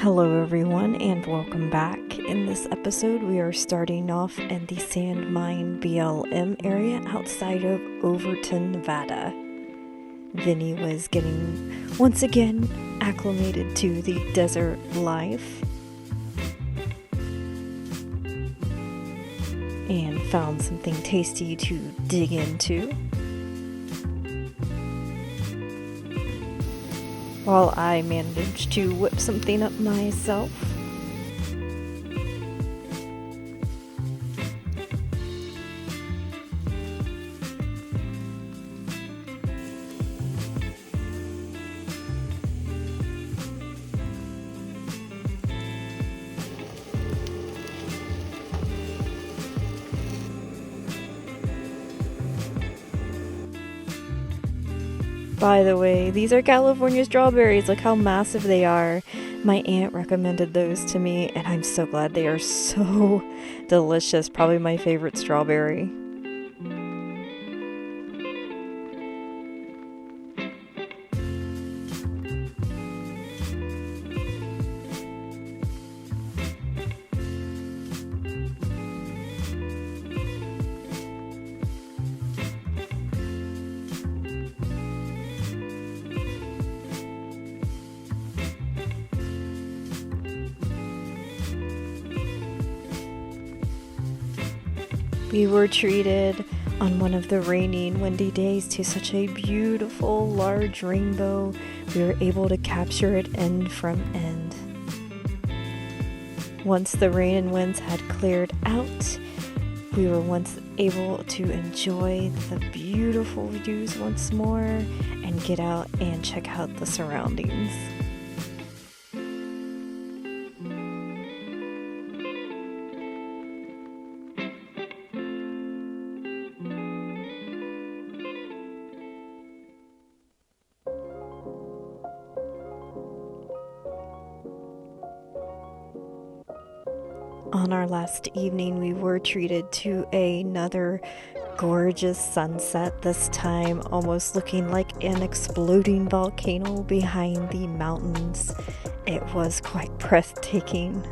Hello everyone and welcome back. In this episode we are starting off in the sand mine BLM area outside of Overton, Nevada. Vinny was getting once again acclimated to the desert life and found something tasty to dig into. While I managed to whip something up myself. By the way, these are California strawberries. Look how massive they are. My aunt recommended those to me, and I'm so glad. They are so delicious. Probably my favorite strawberry. We were treated on one of the rainy and windy days to such a beautiful large rainbow. We were able to capture it end from end. Once the rain and winds had cleared out, we were once able to enjoy the beautiful views once more and get out and check out the surroundings. On our last evening, we were treated to another gorgeous sunset, this time almost looking like an exploding volcano behind the mountains. It was quite breathtaking.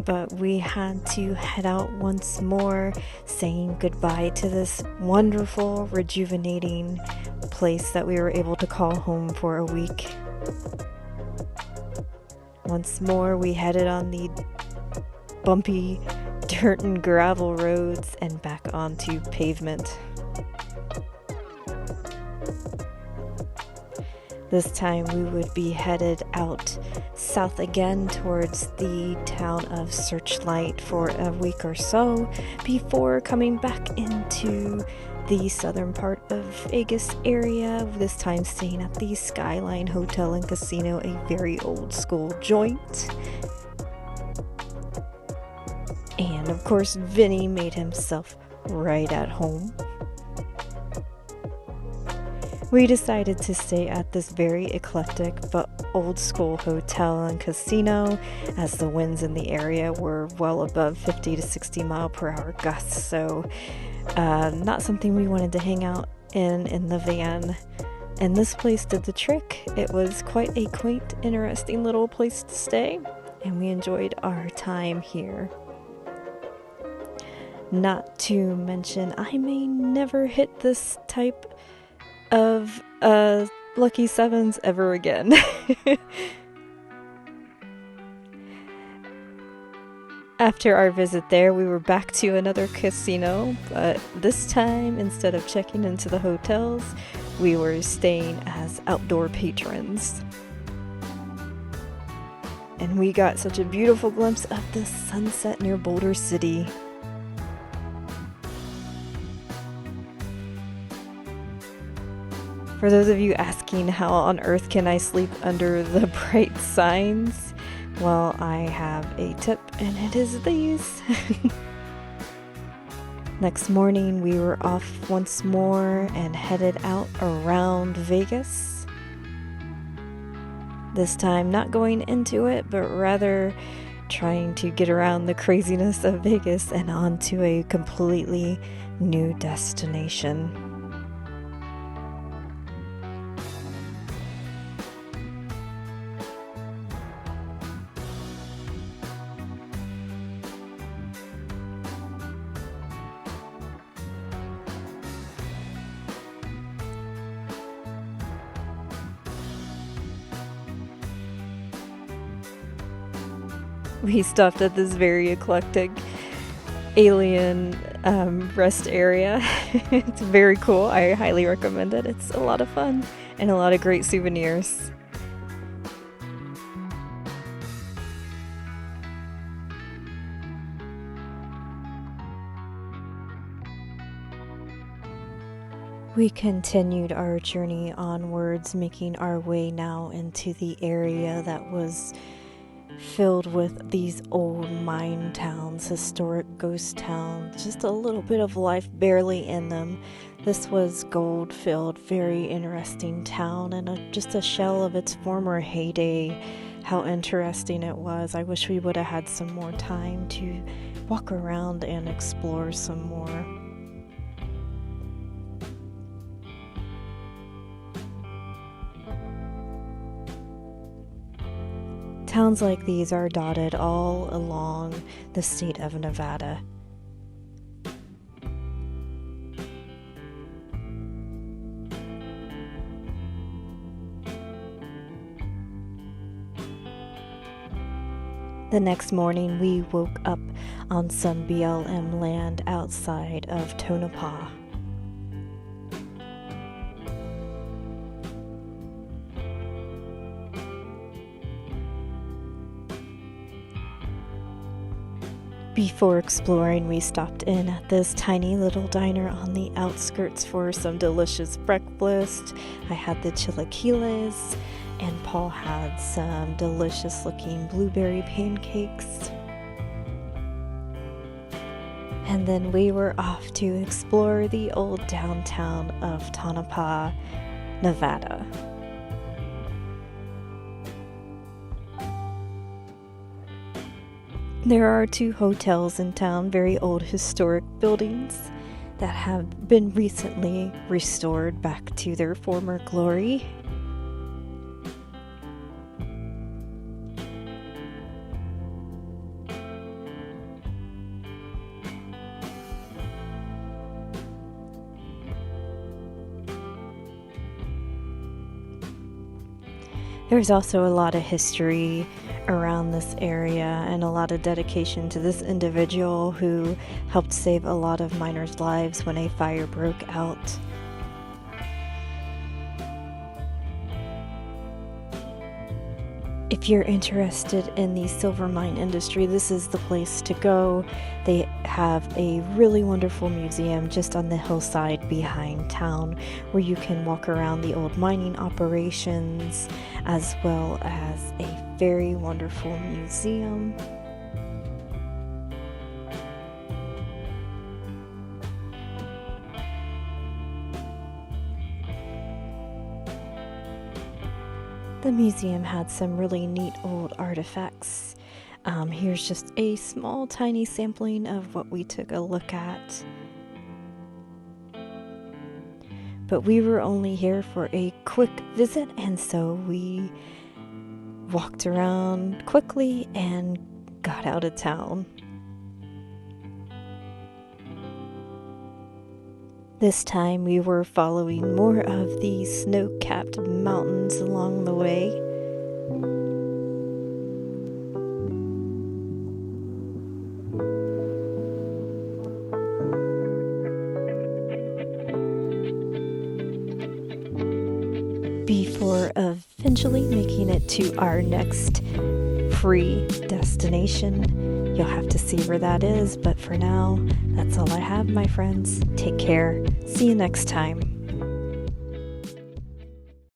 But we had to head out once more, saying goodbye to this wonderful, rejuvenating place that we were able to call home for a week. Once more, we headed on the bumpy dirt and gravel roads and back onto pavement. This time we would be headed out south again towards the town of Searchlight for a week or so before coming back into the southern part of Vegas area, this time staying at the Skyline Hotel and Casino, a very old school joint. And of course Vinny made himself right at home. We decided to stay at this very eclectic but old school hotel and casino, as the winds in the area were well above 50 to 60 mile per hour gusts, so not something we wanted to hang out in the van. And this place did the trick. It was quite a quaint, interesting little place to stay, and we enjoyed our time here. Not to mention, I may never hit this type of Lucky Sevens ever again. After our visit there, we were back to another casino, but this time, instead of checking into the hotels, we were staying as outdoor patrons. And we got such a beautiful glimpse of the sunset near Boulder City. For those of you asking how on earth can I sleep under the bright signs, well, I have a tip, and it is these. Next morning, we were off once more and headed out around Vegas. This time, not going into it, but rather trying to get around the craziness of Vegas and onto a completely new destination. We stopped at this very eclectic alien rest area. It's very cool. I highly recommend it. It's a lot of fun and a lot of great souvenirs. We continued our journey onwards, making our way now into the area that was filled with these old mine towns, historic ghost towns, just a little bit of life barely in them. This was gold-filled, very interesting town, and just a shell of its former heyday. How interesting it was. I wish we would have had some more time to walk around and explore some more. Towns like these are dotted all along the state of Nevada. The next morning, we woke up on some BLM land outside of Tonopah. Before exploring, we stopped in at this tiny little diner on the outskirts for some delicious breakfast. I had the chilaquiles, and Paul had some delicious looking blueberry pancakes. And then we were off to explore the old downtown of Tonopah, Nevada. There are 2 hotels in town, very old historic buildings that have been recently restored back to their former glory. There's also a lot of history around this area and a lot of dedication to this individual who helped save a lot of miners' lives when a fire broke out. If you're interested in the silver mine industry, this is the place to go. They have a really wonderful museum just on the hillside behind town where you can walk around the old mining operations, as well as a very wonderful museum. The museum had some really neat old artifacts. Here's just a small tiny sampling of what we took a look at. But we were only here for a quick visit, and so we walked around quickly and got out of town. This time we were following more of the snow-capped mountains along the way. Before eventually making it to our next free destination. You'll have to see where that is, but for now, that's all I have, my friends. Take care. See you next time.